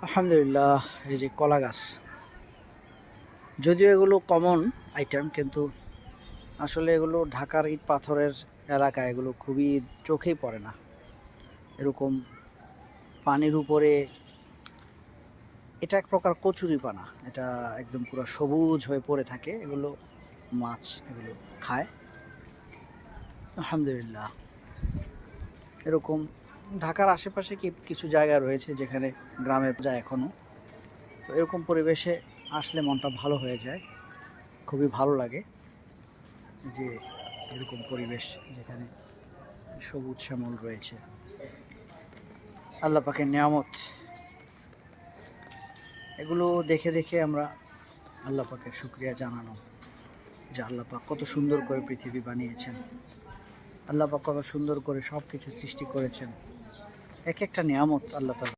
আলহামদুলিল্লাহ। এই যে কলা গাছ, যদিও এগুলো কমন আইটেম, কিন্তু আসলে এগুলো ঢাকার ইট পাথরের এলাকায় এগুলো খুবই চোখেই পড়ে না। এরকম পানির উপরে, এটা এক প্রকার কচুরিপানা, এটা একদম পুরো সবুজ হয়ে পড়ে থাকে। এগুলো মাছ এগুলো খায়। আলহামদুলিল্লাহ, এরকম ঢাকার আশেপাশে কিছু জায়গা রয়েছে যেখানে গ্রামে যায় এখনও। তো এরকম পরিবেশে আসলে মনটা ভালো হয়ে যায়, খুবই ভালো লাগে যে এরকম পরিবেশ যেখানে সবুজ শ্যামল রয়েছে। আল্লাহ পাকের নিয়ামত, এগুলো দেখে দেখে আমরা আল্লাহ পাকের শুকরিয়া জানানো যে আল্লাহ পাক কত সুন্দর করে পৃথিবী বানিয়েছেন, আল্লাহ পাক কত সুন্দর করে সব কিছু সৃষ্টি করেছেন। এক একটা নিয়ামত আল্লাহ তাআলা